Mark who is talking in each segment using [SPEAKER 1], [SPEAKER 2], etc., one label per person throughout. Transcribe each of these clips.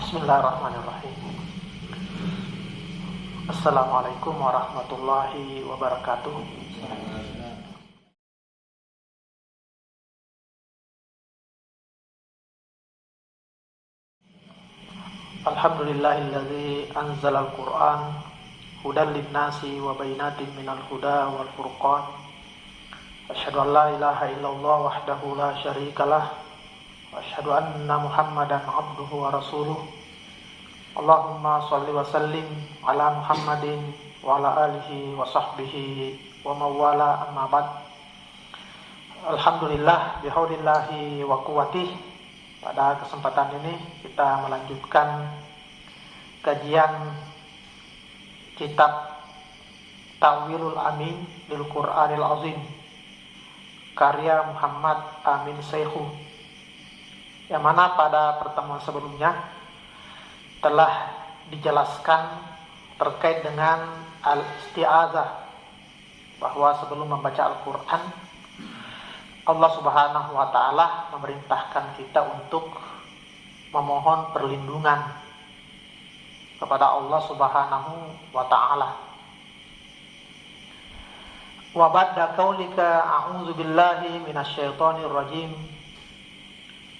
[SPEAKER 1] Bismillahirrahmanirrahim. Assalamualaikum warahmatullahi wabarakatuh. Alhamdulillahilladzi anzalal Qur'an hudan linnasi wa bayyinatin minal huda wal furqan. Asyhadu an la ilaha illallah wahdahu la syarikalah wa asyhadu anna Muhammadan abduhu wa rasuluh. Allahumma shalli wa sallim ala Muhammadin wa ala alihi wa sahbihi wa mawala amma ba'd. Alhamdulillah bihaulillahi wa quwwatih. Pada kesempatan ini kita melanjutkan kajian kitab Ta'wilul Amin lil Qur'anil Azim karya Muhammad Amin Syekhu, yang mana pada pertemuan sebelumnya telah dijelaskan terkait dengan al-isti'adzah, bahwa sebelum membaca Al-Quran, Allah Subhanahu wa Ta'ala memerintahkan kita untuk memohon perlindungan kepada Allah Subhanahu wa Ta'ala. Wa ba'da qaulika a'udzu billahi minasyaitonir rajim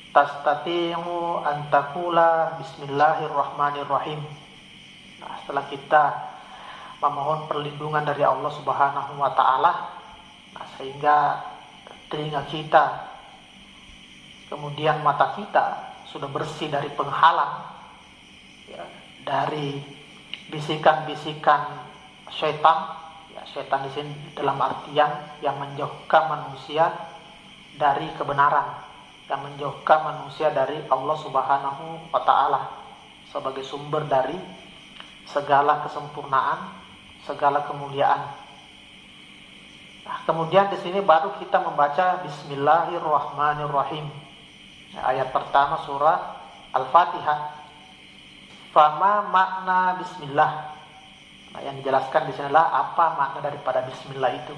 [SPEAKER 1] tastati'u an taqula bismillahirrahmanirrahim. Nah, setelah kita memohon perlindungan dari Allah Subhanahu wa Ta'ala, nah, sehingga telinga kita, kemudian mata kita sudah bersih dari penghalang, ya, dari bisikan-bisikan syaitan. Ya, syaitan di sini dalam artian yang menjauhkan manusia dari kebenaran, yang menjauhkan manusia dari Allah Subhanahu wa Ta'ala sebagai sumber dari segala kesempurnaan, segala kemuliaan. Nah, kemudian di sini baru kita membaca Bismillahirrahmanirrahim. Ayat pertama surah Al-Fatihah. Fama makna Bismillah. Nah, yang dijelaskan di sini adalah apa makna daripada Bismillah itu.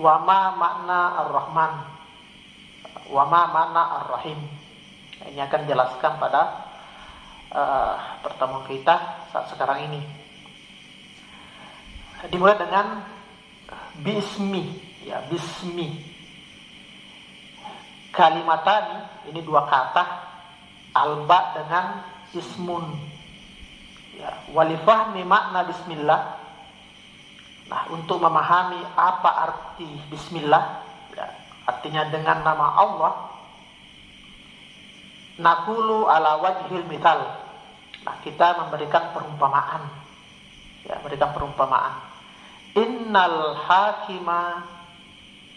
[SPEAKER 1] Wama makna Ar-Rahman. Wama makna Ar-Rahim. Ini akan dijelaskan pada pertemuan kita saat sekarang ini. Dimulai dengan bismi, ya, bismi. Kalimatani, ini dua kata, alba dengan ismun. Ya, walifahmi makna bismillah. Nah, untuk memahami apa arti bismillah, ya, artinya dengan nama Allah. Nakulu ala wajhil mithal. Nah, kita memberikan perumpamaan. Ya, memberikan perumpamaan. Innal hakima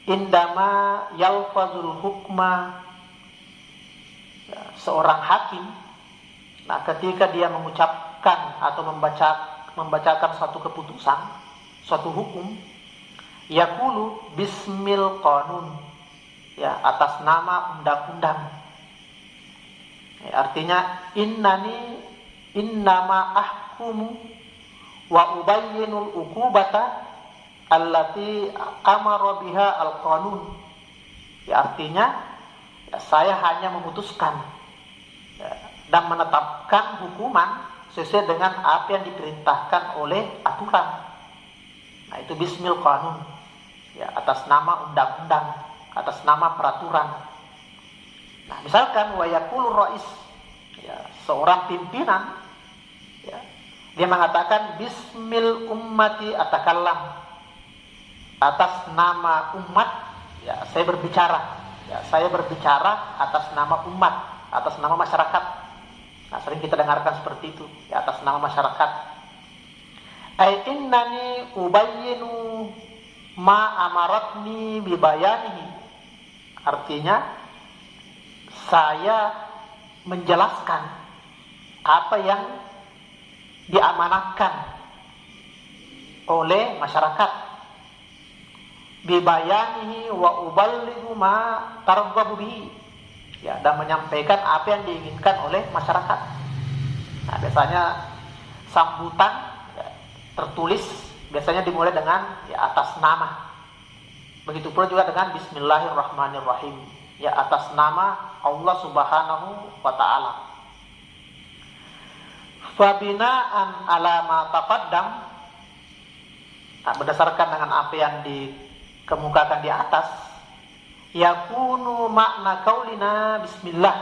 [SPEAKER 1] indama yalfazul hukma. Ya, seorang hakim, nah, ketika dia mengucapkan atau membacakan suatu keputusan, suatu hukum, yaqulu bismil qanun, ya, atas nama undang-undang. Ya, artinya innama ahkumu wa ubayyinul uqubata allati amara biha al-qanun. Ya, artinya, ya, saya hanya memutuskan, ya, dan menetapkan hukuman sesuai dengan apa yang diperintahkan oleh aturan. Nah, itu bismil qanun, ya, atas nama undang-undang, atas nama peraturan. Nah, misalkan wa yaqulu rais, ya, seorang pimpinan, ya, dia mengatakan bismil ummati atakallam, atas nama umat, ya, saya berbicara. Ya, saya berbicara atas nama umat, atas nama masyarakat. Nah, sering kita dengarkan seperti itu, ya, atas nama masyarakat. Ai innani ubayyinu ma amaratni bibayanihi. Artinya, saya menjelaskan apa yang diamanatkan oleh masyarakat. Bibayanihi wa uballighu ma targhabu bihi. Ya, dan menyampaikan apa yang diinginkan oleh masyarakat. Nah, biasanya sambutan, ya, tertulis biasanya dimulai dengan, ya, atas nama. Begitu pula juga dengan Bismillahirrahmanirrahim, ya, atas nama Allah Subhanahu wa Ta'ala. Fabinaan ala ma taqaddam, berdasarkan dengan apa yang dikemukakan di atas, yakunu makna qaulina bismillah.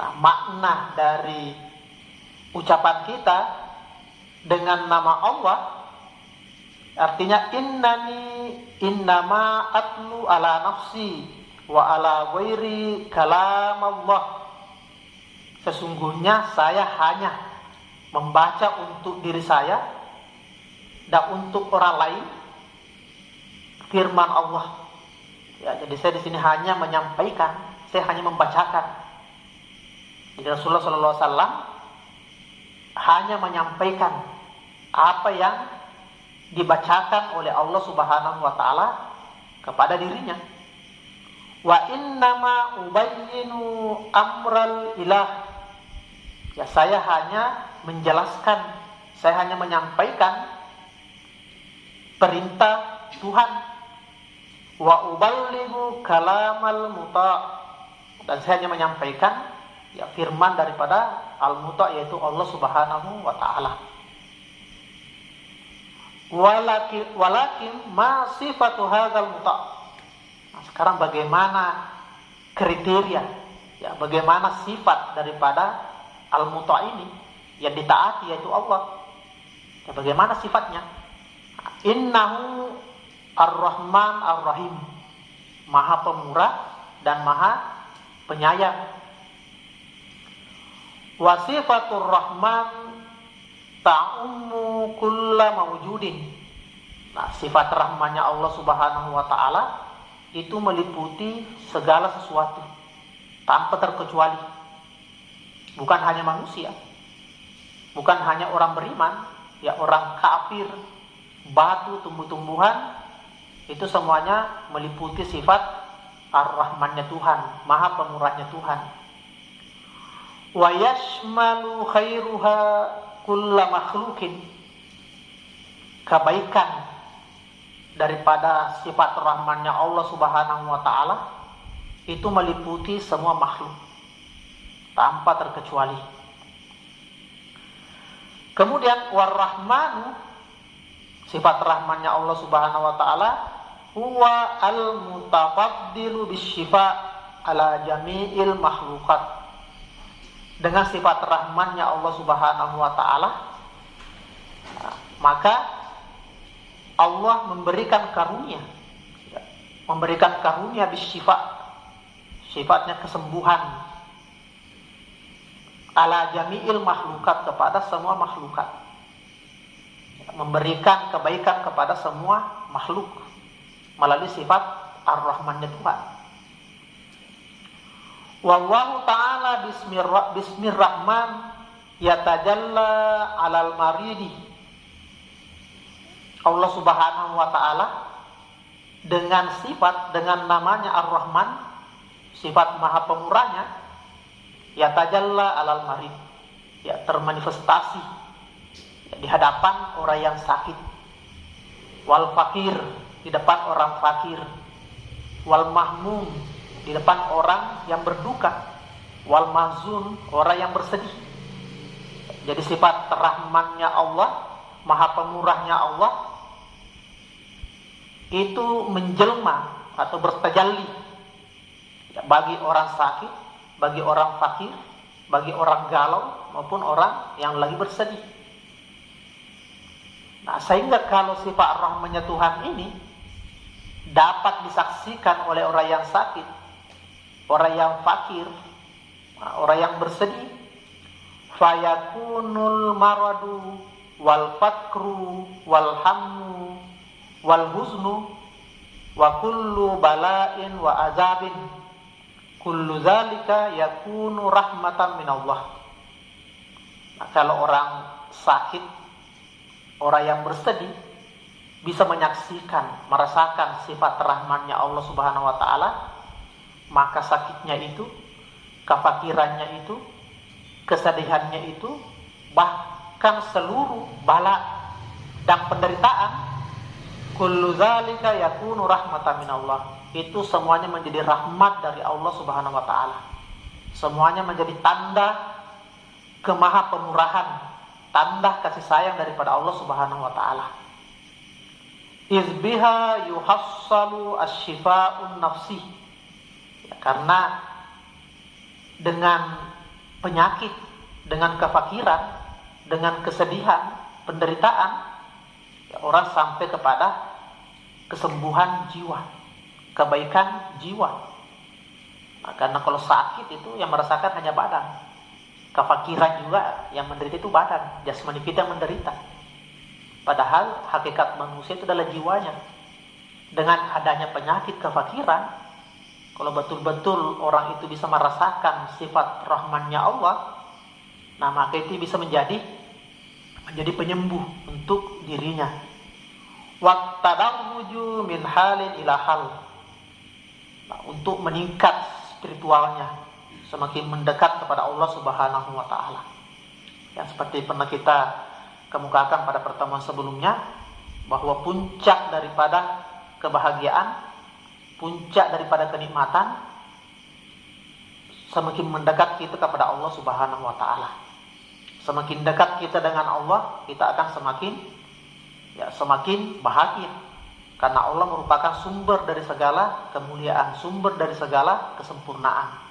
[SPEAKER 1] Nah, makna dari ucapan kita dengan nama Allah, artinya innama atlu ala nafsi wa ala ghairi kalam Allah. Sesungguhnya saya hanya membaca untuk diri saya dan untuk orang lain firman Allah. Ya, jadi saya di sini hanya menyampaikan, saya hanya membacakan. Jadi Rasulullah SAW hanya menyampaikan apa yang dibacakan oleh Allah Subhanahu wa taala kepada dirinya. Wa innama ubayyinu amral ilah. Ya, saya hanya menjelaskan, saya hanya menyampaikan perintah Tuhan. Wa uballighu kalamal muta', dan saya hanya menyampaikan ya firman daripada al-muta', yaitu Allah Subhanahu wa taala. Walakin ma sifatu hadzal muta'. Nah, sekarang bagaimana kriteria, ya bagaimana sifat daripada al-muta' ini yang ditaati, yaitu Allah. Ya, bagaimana sifatnya? Innahu ar-Rahman ar-Rahim, Maha Pemurah dan Maha Penyayang. Wa sifatur Rahman ta'ummu kulla mawjudin. Nah, sifat rahmannya Allah Subhanahu wa taala itu meliputi segala sesuatu tanpa terkecuali. Bukan hanya manusia, bukan hanya orang beriman, ya orang kafir, batu, tumbuh-tumbuhan, itu semuanya meliputi sifat ar-Rahmannya Tuhan, Maha Pemurahnya Tuhan. Wa yashmalu khairuha kulla makhlukin. Kebaikan daripada sifat Rahmannya Allah Subhanahu wa taala itu meliputi semua makhluk tanpa terkecuali. Kemudian war-Rahmanu, sifat rahmannya Allah Subhanahu wa taala, huwa al-mutafaddilu bisyifa ala jami'il makhluqat. Dengan sifat rahmannya Allah Subhanahu wa taala, maka Allah memberikan karunia, bisyifa, sifatnya kesembuhan, ala jami'il makhlukat, kepada semua makhlukat, memberikan kebaikan kepada semua makhluk melalui sifat ar-Rahmannya Tuhan. Wallahu ta'ala bismir rahman yatajalla alal maridi. Allah Subhanahu wa taala dengan namanya ar-Rahman, sifat Maha Pemurahnya, yatajalla alal marid, ya termanifestasi ya, di hadapan orang yang sakit, wal fakir, di depan orang fakir, wal mahmum, di depan orang yang berduka, wal mahzun, orang yang bersedih. Jadi sifat rahmannya Allah, Maha Pemurahnya Allah itu menjelma atau bertajalli ya, bagi orang sakit, bagi orang fakir, bagi orang galau maupun orang yang lagi bersedih. Nah, sehingga kalau sifat rahmannya Tuhan ini dapat disaksikan oleh orang yang sakit, orang yang fakir, orang yang bersedih, fayakunul maradu wal fakru wal hammu wal huznu wa kullu bala'in wa azabin kullu zalika yakunu rahmatan minallah. Nah, kalau orang sakit, orang yang bersedih bisa menyaksikan, merasakan sifat rahmannya Allah Subhanahu wa taala, maka sakitnya itu, kefakirannya itu, kesedihannya itu, bahkan seluruh bala dan penderitaan, kullu zalika yakunu rahmatan minallah, itu semuanya menjadi rahmat dari Allah Subhanahu wa taala. Semuanya menjadi tanda kemaha-pemurahan, tanda kasih sayang daripada Allah Subhanahu wa taala. Izbiha yuhassalu asyifa'un nafsi. Ya, karena dengan penyakit, dengan kefakiran, dengan kesedihan, penderitaan, ya, orang sampai kepada kesembuhan jiwa, kebaikan jiwa. Nah, karena kalau sakit itu yang merasakan hanya badan. Kefakiran juga yang menderita itu badan, jasmani kita yang menderita. Padahal hakikat manusia itu adalah jiwanya. Dengan adanya penyakit kefakiran, kalau betul-betul orang itu bisa merasakan sifat rahmannya Allah, nah maka itu bisa menjadi penyembuh untuk dirinya. Wattadawuju min halin ila hal. Nah, untuk meningkat spiritualnya, semakin mendekat kepada Allah Subhanahu wa taala. Yang seperti pernah kita kemukakan pada pertemuan sebelumnya, bahwa puncak daripada kebahagiaan, puncak daripada kenikmatan, semakin mendekat kita kepada Allah Subhanahu wa taala. Semakin dekat kita dengan Allah, kita akan semakin bahagia. Karena Allah merupakan sumber dari segala kemuliaan, sumber dari segala kesempurnaan.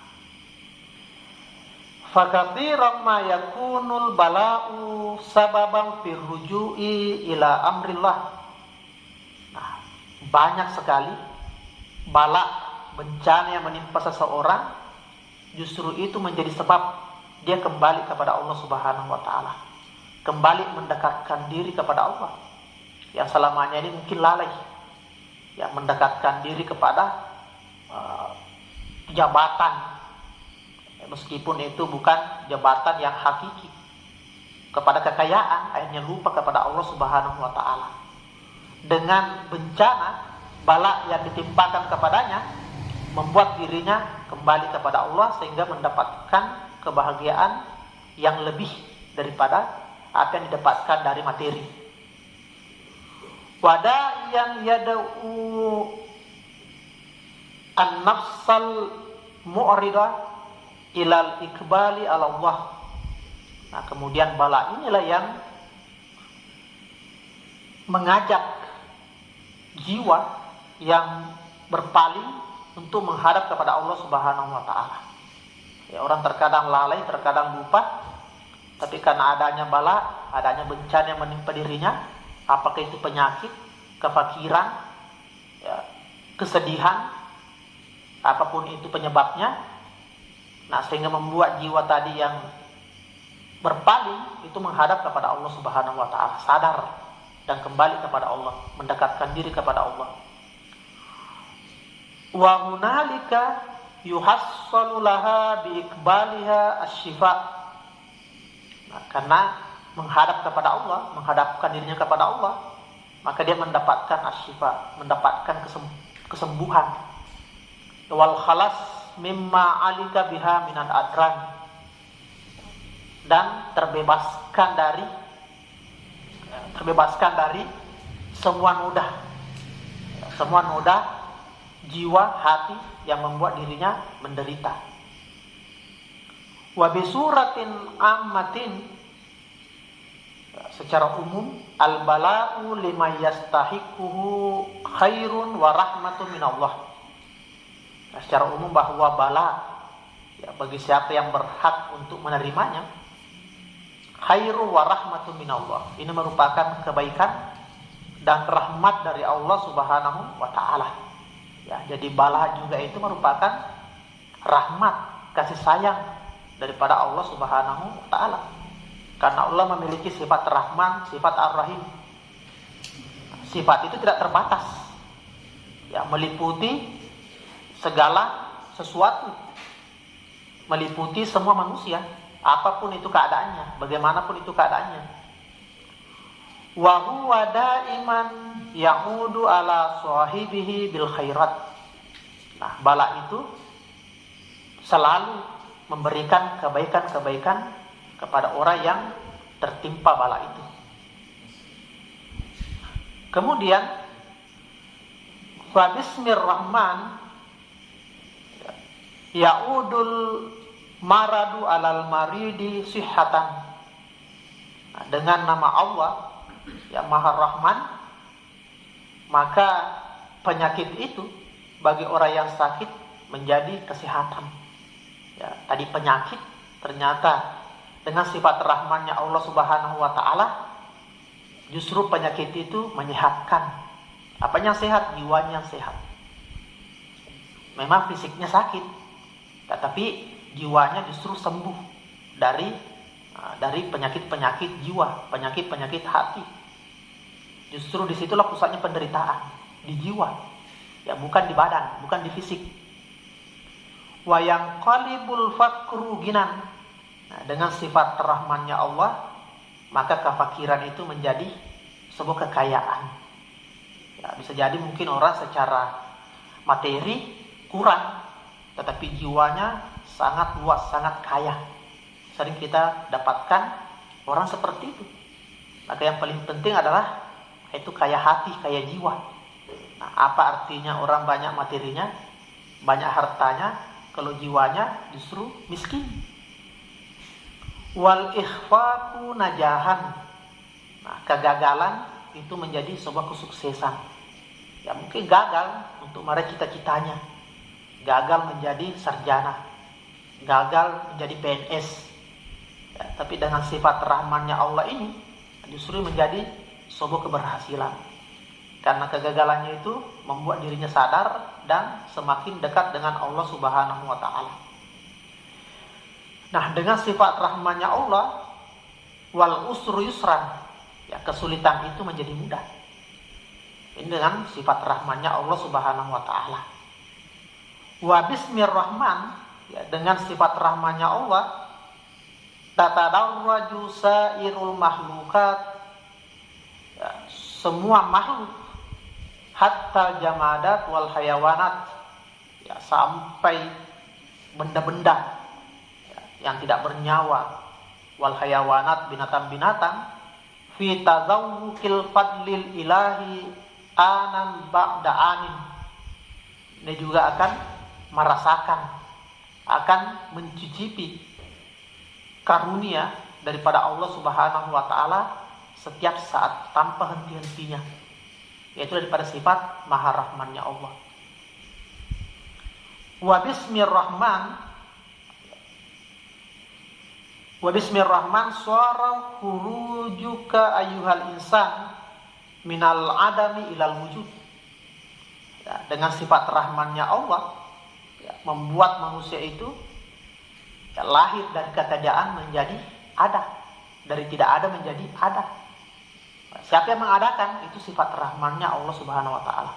[SPEAKER 1] Fakatsiran ma yakunul bala'u sababan fi ruju'i ila amrillah. Nah, banyak sekali bala, bencana yang menimpa seseorang, justru itu menjadi sebab dia kembali kepada Allah Subhanahu wa taala, kembali mendekatkan diri kepada Allah yang selamanya ini mungkin lalai, yang mendekatkan diri kepada jabatan, meskipun itu bukan jabatan yang hakiki, kepada kekayaan, akhirnya lupa kepada Allah Subhanahu wa taala. Dengan bencana, bala yang ditimpakan kepadanya, membuat dirinya kembali kepada Allah sehingga mendapatkan kebahagiaan yang lebih daripada apa yang didapatkan dari materi. Wada'iyan yada'u an-nafsal mu'ridah ilal ikbali ala Allah. Nah, kemudian bala inilah yang mengajak jiwa yang berpaling untuk menghadap kepada Allah Subhanahu wa taala. Ya, orang terkadang lalai, terkadang lupa, tapi karena adanya bala, adanya bencana yang menimpa dirinya, apakah itu penyakit, kefakiran, ya, kesedihan, apapun itu penyebabnya, nah sehingga membuat jiwa tadi yang berpaling itu menghadap kepada Allah Subhanahu wa taala, sadar dan kembali kepada Allah, mendekatkan diri kepada Allah. Wa hunalika yuhassalu laha bi iqbaliha asy-syifa. Nah, karena menghadap kepada Allah, menghadapkan dirinya kepada Allah, maka dia mendapatkan asy-syifa, mendapatkan kesembuhan. Wal khalas mimma alika biha minal adran, dan terbebaskan dari semua noda jiwa, hati yang membuat dirinya menderita. Wa bisuratin ammatin, secara umum, al bala'u lima yastahiquhu khairun wa rahmatun minallah. Nah, secara umum bahwa bala, ya, bagi siapa yang berhak untuk menerimanya, khairu wa rahmatun minallah, ini merupakan kebaikan dan rahmat dari Allah Subhanahu wa taala. Ya, jadi bala juga itu merupakan rahmat, kasih sayang daripada Allah Subhanahu wa taala. Karena Allah memiliki sifat Rahman, sifat Ar-Rahim. Sifat itu tidak terbatas, ya, meliputi segala sesuatu, meliputi semua manusia, apapun itu keadaannya, bagaimanapun itu keadaannya. Wa huwa daiman ya'udu ala sahibihi bil khairat. Nah, bala itu selalu memberikan kebaikan-kebaikan kepada orang yang tertimpa bala itu. Kemudian fa bismir rahman ya'udul maradu alal maridi sihhatan. Nah, dengan nama Allah yang Maha Rahman, maka penyakit itu bagi orang yang sakit menjadi kesehatan. Ya, tadi penyakit, ternyata dengan sifat rahmannya Allah Subhanahu wa taala, justru penyakit itu menyehatkan. Apanya sehat? Jiwanya sehat. Memang fisiknya sakit, tetapi jiwanya justru sembuh dari penyakit-penyakit jiwa, penyakit-penyakit hati. Justru disitulah pusatnya penderitaan, di jiwa, ya bukan di badan, bukan di fisik. Wa yanqalibul faqru ginan. Nah, dengan sifat rahmannya Allah, maka kefakiran itu menjadi sebuah kekayaan. Ya, bisa jadi mungkin orang secara materi kurang, tetapi jiwanya sangat luas, sangat kaya. Sering kita dapatkan orang seperti itu. Maka yang paling penting adalah itu kaya hati, kaya jiwa. Nah, apa artinya orang banyak materinya, banyak hartanya, kalau jiwanya justru miskin? Wal ikhfaku najahan. Nah, kegagalan itu menjadi sebuah kesuksesan. Ya mungkin gagal untuk meraih cita-citanya, gagal menjadi sarjana, gagal menjadi PNS. Ya, tapi dengan sifat rahmannya Allah ini justru menjadi sebuah keberhasilan. Karena kegagalannya itu membuat dirinya sadar dan semakin dekat dengan Allah Subhanahu wa taala. Nah, dengan sifat rahmannya Allah, wal usru yusran, ya kesulitan itu menjadi mudah. Ini dengan sifat rahmannya Allah Subhanahu wa taala. Wa bismir rahman, ya dengan sifat rahmannya Allah, tatadarraju sairul makhlukat, ya, semua makhluk, hatta jamadat wal hayawanat, ya sampai benda-benda ya, yang tidak bernyawa, wal hayawanat, binatang-binatang, fi tazawwukil fadlil ilahi anan ba'da anin. Ini juga akan merasakan, akan mencicipi karunia daripada Allah Subhanahu wa taala setiap saat tanpa henti-hentinya. Yaitu daripada sifat Maha Rahmannya Allah. Wa bismir rahman suara khurujuka ayyuhal insan minal adami ilal wujud. Ya, dengan sifat rahmannya Allah, ya, membuat manusia itu ya, lahir dari ketiadaan menjadi ada, dari tidak ada menjadi ada. Siapa yang mengadakan? Itu sifat rahmannya Allah Subhanahu wa taala.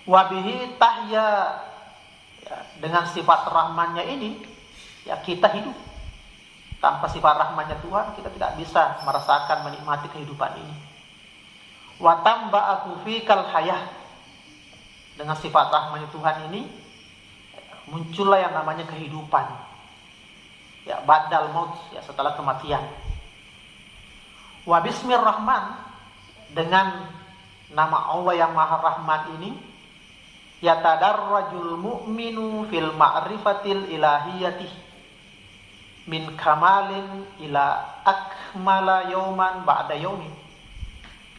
[SPEAKER 1] Wa bihi tahya, ya, dengan sifat rahmannya ini ya kita hidup. Tanpa sifat rahmannya Tuhan kita tidak bisa merasakan, menikmati kehidupan ini. Wa tamba'ahu fikal hayah, dengan sifat rahmannya Tuhan ini muncullah yang namanya kehidupan. Ya, ba'dal maut, ya setelah kematian. Wa bismir rahman, dengan nama Allah yang Maha Rahman ini, yatadarrajul mu'minu fil ma'rifatil ilahiyati min kamalin ila akmala yauman ba'da yaumin.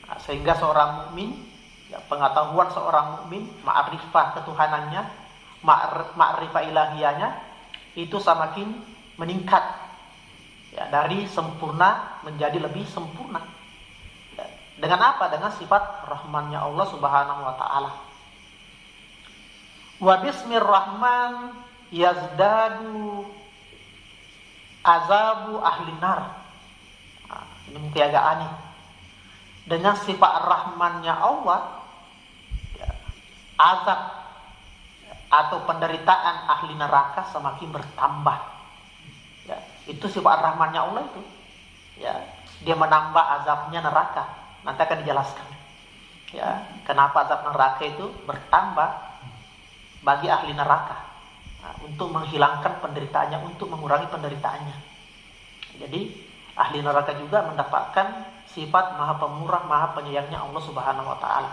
[SPEAKER 1] Nah, sehingga seorang mukmin, ya, pengetahuan seorang mukmin, ma'rifah ketuhanannya, ma'rifah ilahiyahnya itu semakin meningkat, ya, dari sempurna menjadi lebih sempurna. Ya, dengan apa? Dengan sifat rahmannya Allah Subhanahu wa taala. Wa bismir rahman yazdadu azabu ahli nar. Nah, ini mungkin agak aneh. Dengan sifat rahmannya Allah, ya, azab atau penderitaan ahli neraka semakin bertambah. Ya, itu sifat rahmannya Allah itu. Ya, dia menambah azabnya neraka. Nanti akan dijelaskan. Ya, kenapa azab neraka itu bertambah bagi ahli neraka. Nah, untuk menghilangkan penderitaannya, untuk mengurangi penderitaannya. Jadi ahli neraka juga mendapatkan sifat Maha Pemurah, Maha Penyayangnya Allah Subhanahu wa taala.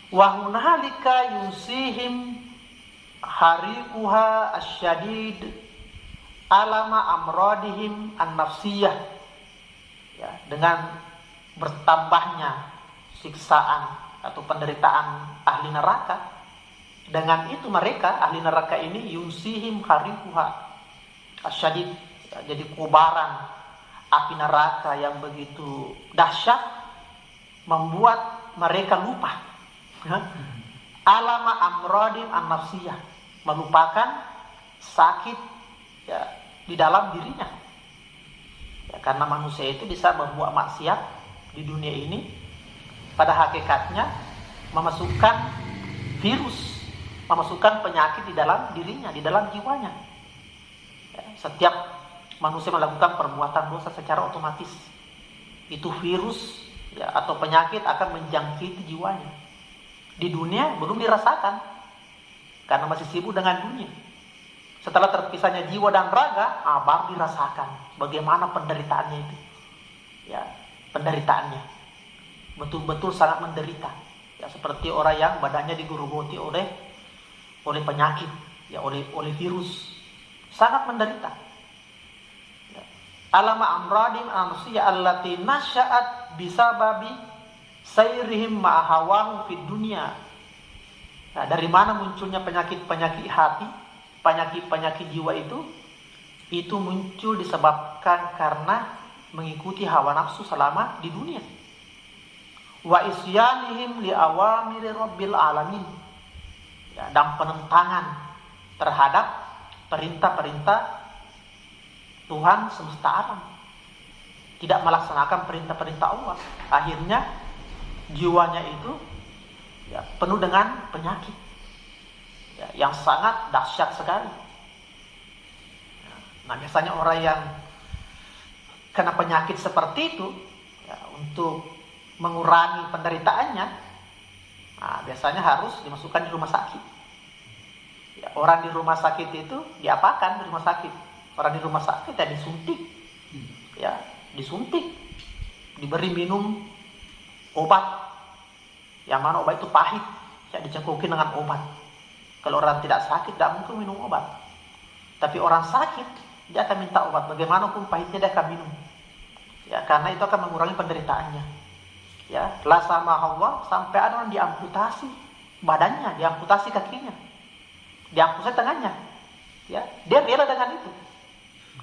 [SPEAKER 1] Wa hunalika yusihim harikuha asyadid alama amradihim an-nafsiyah, ya, dengan bertambahnya siksaan atau penderitaan ahli neraka. Dengan itu mereka ahli neraka ini yunsihim harikuha asyadid, ya, jadi kobaran api neraka yang begitu dahsyat membuat mereka lupa alama amradim an-nafsiyah, melupakan sakit, ya, di dalam dirinya, ya, karena manusia itu bisa membuat maksiat di dunia ini, pada hakikatnya memasukkan virus, memasukkan penyakit di dalam dirinya, di dalam jiwanya, ya, setiap manusia melakukan perbuatan dosa secara otomatis itu virus, ya, atau penyakit akan menjangkiti jiwanya. Di dunia belum dirasakan karena masih sibuk dengan dunia. Setelah terpisahnya jiwa dan raga, baru dirasakan bagaimana penderitaannya itu. Ya, penderitaannya betul-betul sangat menderita. Ya, seperti orang yang badannya digurugoti oleh penyakit, ya, oleh virus, sangat menderita. Ya. Alama amradim anusiyah allati nasya'at bisababi sayrihim ma'ahawahum fid dunya. Nah, dari mana munculnya penyakit-penyakit hati, penyakit-penyakit jiwa itu muncul disebabkan karena mengikuti hawa nafsu selama di dunia. Wa isyanihim li awamiri rabbil alamin, ya, dan penentangan terhadap perintah-perintah Tuhan semesta alam, tidak melaksanakan perintah-perintah Allah. Akhirnya jiwanya itu, ya, penuh dengan penyakit, ya, yang sangat dahsyat sekali. Nah, biasanya orang yang kena penyakit seperti itu, ya, untuk mengurangi penderitaannya, nah, biasanya harus dimasukkan di rumah sakit. Ya, orang di rumah sakit itu diapakan di rumah sakit? Orang di rumah sakit ya disuntik, ya, disuntik, diberi minum obat, yang mana obat itu pahit, ya, dicengkukin dengan obat. Kalau orang tidak sakit tidak mungkin minum obat, tapi orang sakit dia akan minta obat, bagaimanapun pahitnya dia akan minum, ya, karena itu akan mengurangi penderitaannya. Ya, la sama Allah, sampai ada orang diamputasi badannya, diamputasi kakinya, diamputasi tangannya, ya, dia rela dengan itu,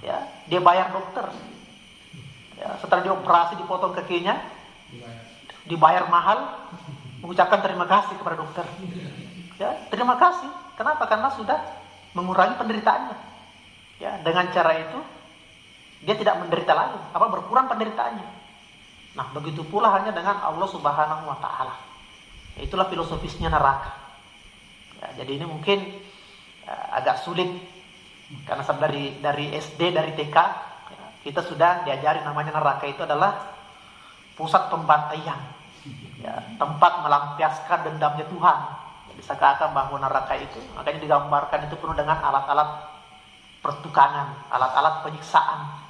[SPEAKER 1] ya, dia bayar dokter, ya, setelah dioperasi dipotong kakinya, dibayar mahal, mengucapkan terima kasih kepada dokter, ya, terima kasih. Kenapa? Karena sudah mengurangi penderitaannya, ya, dengan cara itu dia tidak menderita lagi, berkurang penderitaannya. Nah, begitu pula hanya dengan Allah Subhanahu wa Ta'ala. Itulah filosofisnya neraka. Ya, jadi ini mungkin agak sulit karena dari SD, dari TK, ya, kita sudah diajari namanya neraka itu adalah pusat pembantaian, ya, tempat melampiaskan dendamnya Tuhan. Jadi seakan-akan bahwa neraka itu, makanya digambarkan itu penuh dengan alat-alat pertukangan, alat-alat penyiksaan.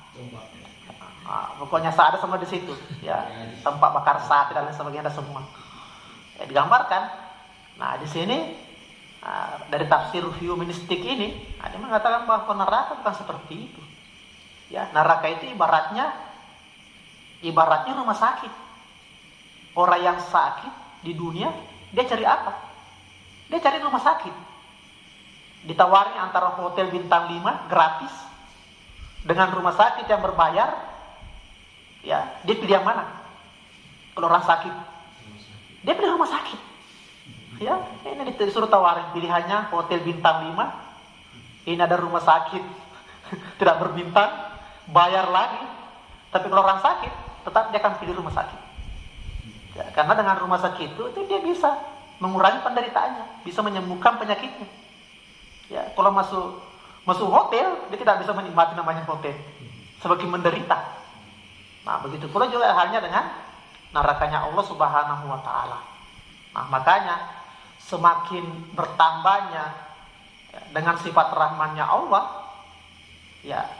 [SPEAKER 1] Pokoknya ada semua di situ, ya, tempat bakar sate dan lain sebagainya, ada semua, ya, digambarkan. Nah, di sini dari tafsir humanistik ini ada mengatakan bahwa neraka bukan seperti itu, ya. Neraka itu ibaratnya rumah sakit. Orang yang sakit di dunia dia cari apa? Dia cari rumah sakit. Ditawari antara hotel bintang 5 gratis dengan rumah sakit yang berbayar. Ya, dia pilih yang mana? Kalau orang sakit, dia pilih rumah sakit. Ya, ini disuruh tawarin pilihannya hotel bintang 5. Ini ada rumah sakit tidak berbintang, bayar lagi. Tapi kalau orang sakit, tetap dia akan pilih rumah sakit. Ya, karena dengan rumah sakit itu dia bisa mengurangi penderitaannya, bisa menyembuhkan penyakitnya. Ya, kalau masuk hotel, dia tidak bisa menikmati namanya hotel, semakin menderita. Nah, begitu pula juga halnya dengan nerakanya Allah Subhanahu wa Ta'ala. Nah, makanya semakin bertambahnya, ya, dengan sifat rahmannya Allah, ya,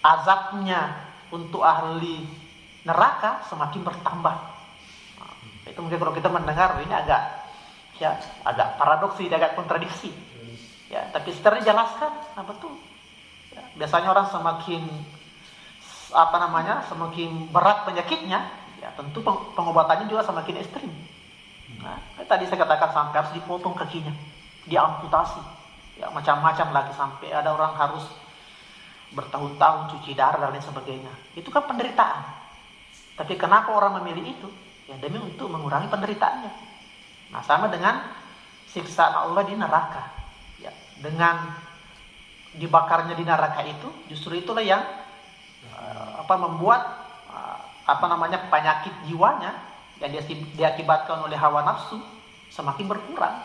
[SPEAKER 1] azabnya untuk ahli neraka semakin bertambah. Nah, itu mungkin kalau kita mendengar ini agak paradoks, agak kontradiksi. Ya, tapi setelah dijelaskan, nah betul. Ya, biasanya orang semakin semakin berat penyakitnya, ya tentu pengobatannya juga semakin ekstrim. Nah, tadi saya katakan sampai harus dipotong kakinya, diamputasi, ya macam-macam lagi sampai ada orang harus bertahun-tahun cuci darah dan lain sebagainya. Itu kan penderitaan. Tapi kenapa orang memilih itu? Ya demi untuk mengurangi penderitaannya. Nah, sama dengan siksa Allah di neraka. Ya, dengan dibakarnya di neraka itu, justru itulah yang membuat penyakit jiwanya yang diakibatkan oleh hawa nafsu semakin berkurang.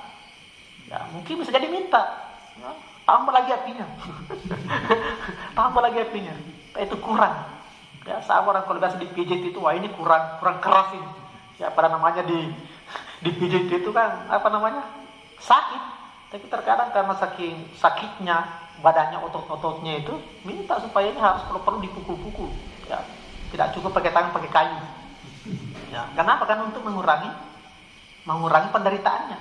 [SPEAKER 1] Ya, mungkin bisa jadi minta, ya, tambah lagi apinya, tambah lagi apinya, itu kurang. Ya, sama orang kalau biasa dipijit itu, wah ini kurang keras ini. Ya, pada namanya dipijit itu kan sakit. Tapi terkadang karena saking sakitnya badannya, otot-ototnya itu minta supaya ini harus perlu dipukul-pukul. Ya, tidak cukup pakai tangan, pakai kayu. Ya, kenapa? Kan untuk mengurangi penderitaannya.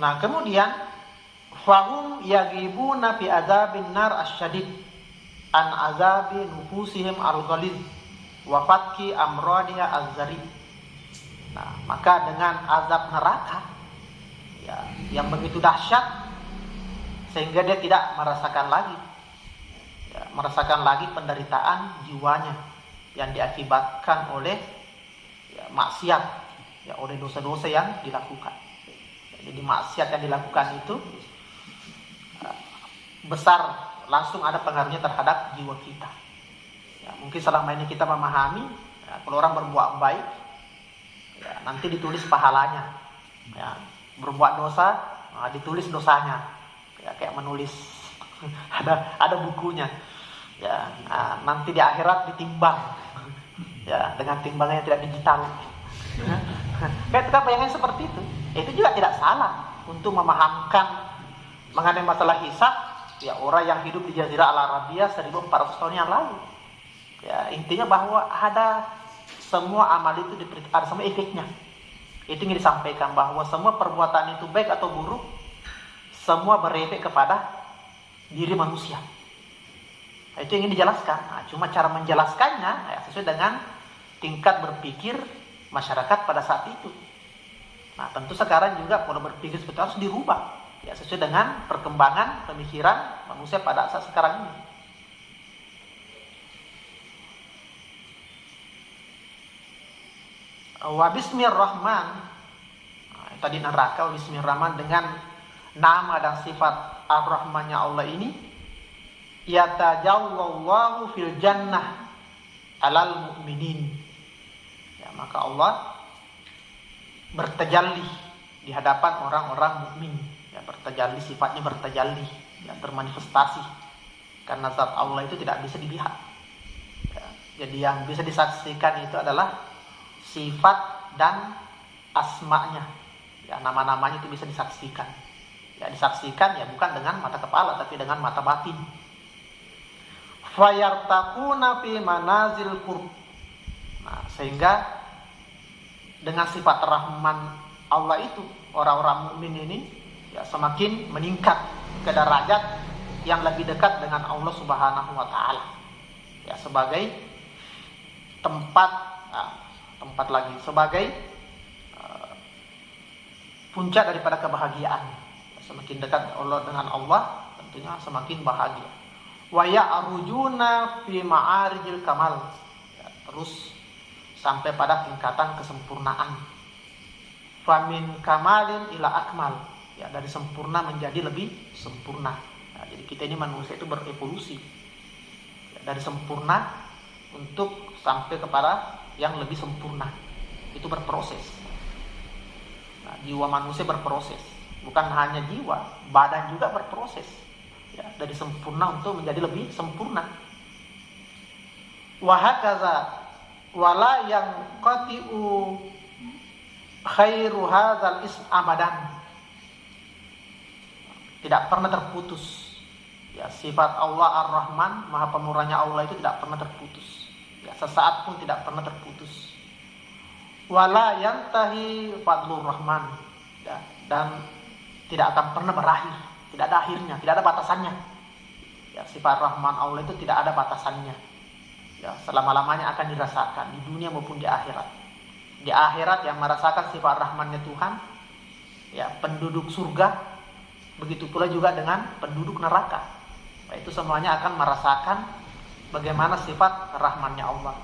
[SPEAKER 1] Nah, kemudian fahum yaghibuna fi azabin nar asyadid an azabi nufusihim al-ghalid wa fatki amradiha az-zari. Nah, maka dengan azab neraka ya, yang begitu dahsyat sehingga dia tidak merasakan lagi penderitaan jiwanya yang diakibatkan oleh maksiat, ya, oleh dosa-dosa yang dilakukan. Jadi maksiat yang dilakukan itu besar, langsung ada pengaruhnya terhadap jiwa kita. Ya, mungkin selama ini kita memahami, ya, kalau orang berbuat baik, ya, nanti ditulis pahalanya. Ya, berbuat dosa, ditulis dosanya. Ya, kayak menulis ada bukunya. Ya, nanti di akhirat ditimbang. Ya, dengan timbangan yang tidak digital. Kayak bayangan seperti itu. Itu juga tidak salah untuk memahamkan mengenai masalah hisab. Ya, orang yang hidup di Jazirah Al-Arabia 1400 tahun yang lalu. Ya, intinya bahwa ada semua amal itu ada semua efeknya. Itu yang disampaikan bahwa semua perbuatan itu baik atau buruk, semua berefek kepada diri manusia. Nah, itu yang ingin dijelaskan. Nah, cuma cara menjelaskannya ya, sesuai dengan tingkat berpikir masyarakat pada saat itu. Nah, tentu sekarang juga pola berpikir seperti itu harus dirubah, ya, sesuai dengan perkembangan pemikiran manusia pada saat sekarang ini. Wa bismillahirrahman, nah, tadi neraka. Wa bismillahirrahman, dengan nama dan sifat ar-Rahmannya Allah ini, yatajawwallahu fil jannah alal mu'minin. Ya, maka Allah bertajalli di hadapan orang-orang mukmin. Ya, bertajalli, sifatnya bertajalli, ya, termanifestasi. Karena zat Allah itu tidak bisa dilihat. Ya, jadi yang bisa disaksikan itu adalah sifat dan asma'nya. Ya, nama-namanya itu bisa disaksikan. Ya, disaksikan ya bukan dengan mata kepala tapi dengan mata batin. Fayartaquna fi manazil qurb. Nah, sehingga dengan sifat Rahman Allah itu, orang-orang mukmin ini ya semakin meningkat ke derajat yang lebih dekat dengan Allah Subhanahu wa taala. Ya, sebagai tempat lagi sebagai puncak daripada kebahagiaan. Semakin dekat Allah dengan Allah, tentunya semakin bahagia. Wa ya'rujuna fi ma'arijil kamal. Ya, terus sampai pada tingkatan kesempurnaan. Famin kamalin ila akmal. Ya, dari sempurna menjadi lebih sempurna. Nah, jadi kita ini manusia itu berevolusi. Ya, dari sempurna untuk sampai kepada yang lebih sempurna. Itu berproses. Nah, jiwa manusia berproses. Bukan hanya jiwa, badan juga berproses. Ya, dari sempurna untuk menjadi lebih sempurna. Wa hakaza wala yang qati'u khairu hadzal ism abadan. Tidak pernah terputus. Ya, sifat Allah Ar-Rahman, Maha Pemurahnya Allah itu tidak pernah terputus. Ya, sesaat pun tidak pernah terputus. wala yantahi fadlur rahman, ya, dan tidak akan pernah berakhir, tidak ada akhirnya, tidak ada batasannya. Ya, sifat Rahman Allah itu tidak ada batasannya. Ya, selama-lamanya akan dirasakan di dunia maupun di akhirat. Di akhirat yang merasakan sifat Rahmannya Tuhan, ya, penduduk surga, begitu pula juga dengan penduduk neraka. Nah, itu semuanya akan merasakan bagaimana sifat Rahmannya Allah.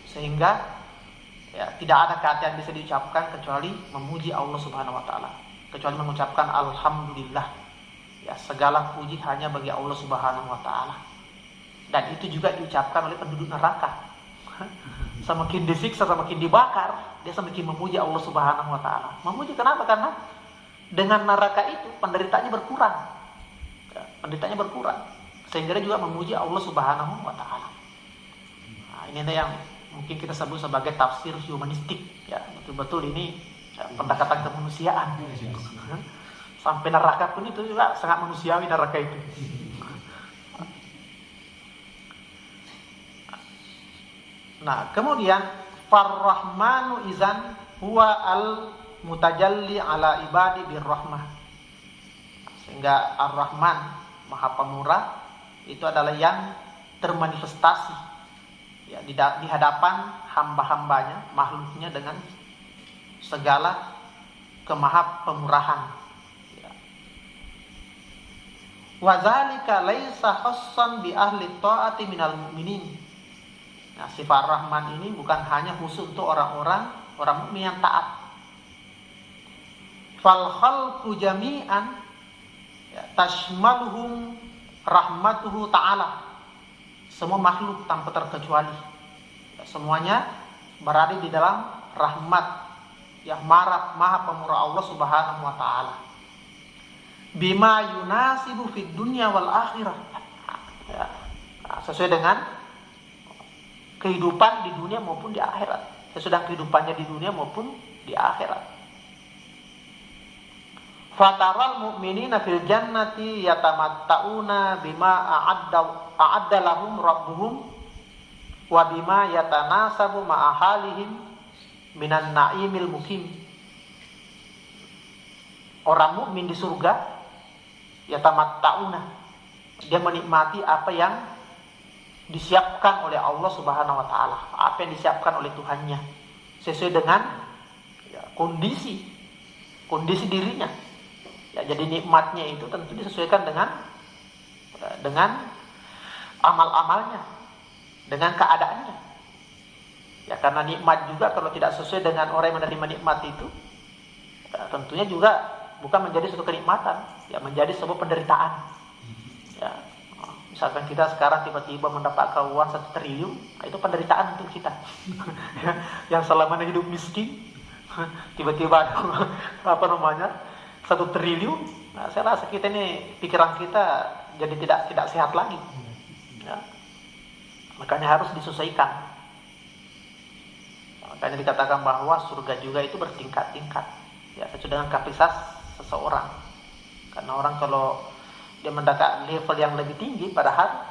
[SPEAKER 1] Sehingga ya, tidak ada kata yang bisa diucapkan kecuali memuji Allah Subhanahu wa taala, kecuali mengucapkan alhamdulillah. Ya, segala puji hanya bagi Allah Subhanahu wa taala. Dan itu juga diucapkan oleh penduduk neraka. Semakin disiksa, semakin dibakar, dia semakin memuji Allah Subhanahu wa taala. Memuji kenapa? Karena dengan neraka itu penderitaannya berkurang. Ya, penderitaannya berkurang. Sehingga dia juga memuji Allah Subhanahu wa taala. Nah, ini yang mungkin kita sebut sebagai tafsir humanistik. Ya, betul-betul ini ya, pendekatan kemanusiaan. Sampai neraka pun itu juga sangat manusiawi neraka itu. Nah, kemudian Farrahmanu izan huwa al-mutajalli ala ibadi birrahmah. Sehingga Ar-Rahman, Maha Pemurah, itu adalah yang termanifestasi ya, di hadapan hamba-hambanya, makhluknya dengan segala kemaha pemurahan. Wa dzalika laisa khassan bi ahli taati minal mu'minin. Nah, sifat Rahman ini bukan hanya khusus untuk orang mukmin yang taat. Fal khalqu jami'an ya, tashmaluhum rahmatuhu ta'ala. Semua makhluk tanpa terkecuali ya, semuanya berada di dalam rahmat yang maha pemurah Allah Subhanahu wa taala. Bima yunasibu fid dunya wal akhirah. Ya, sesuai dengan kehidupan di dunia maupun di akhirat. Sesuai dengan kehidupannya di dunia maupun di akhirat. Fataral mu'minina fil jannati yatamatta'una bima a'adda lahum rabbuhum wa bima yatanasabu ma'ahalihim minan na'imil mukim. Orang mukmin di surga yatamatta'una, dia menikmati apa yang disiapkan oleh Allah Subhanahu wa taala, apa yang disiapkan oleh Tuhannya sesuai dengan ya, kondisi dirinya. Ya, jadi nikmatnya itu tentu disesuaikan dengan amal-amalnya, dengan keadaannya. Ya, karena nikmat juga kalau tidak sesuai dengan orang yang menerima nikmat itu, ya, tentunya juga bukan menjadi suatu kenikmatan, ya menjadi sebuah penderitaan. Ya, misalkan kita sekarang tiba-tiba mendapatkan uang 1 triliun, itu penderitaan untuk kita. Yang selama hidup miskin, tiba-tiba 1 triliun, nah, saya rasa kita ini pikiran kita jadi tidak sehat lagi. Ya. Makanya harus disesuaikan. Makanya dikatakan bahwa surga juga itu bertingkat-tingkat. Ya, sesuai dengan kapasitas seseorang. Karena orang kalau dia mendapat level yang lebih tinggi, padahal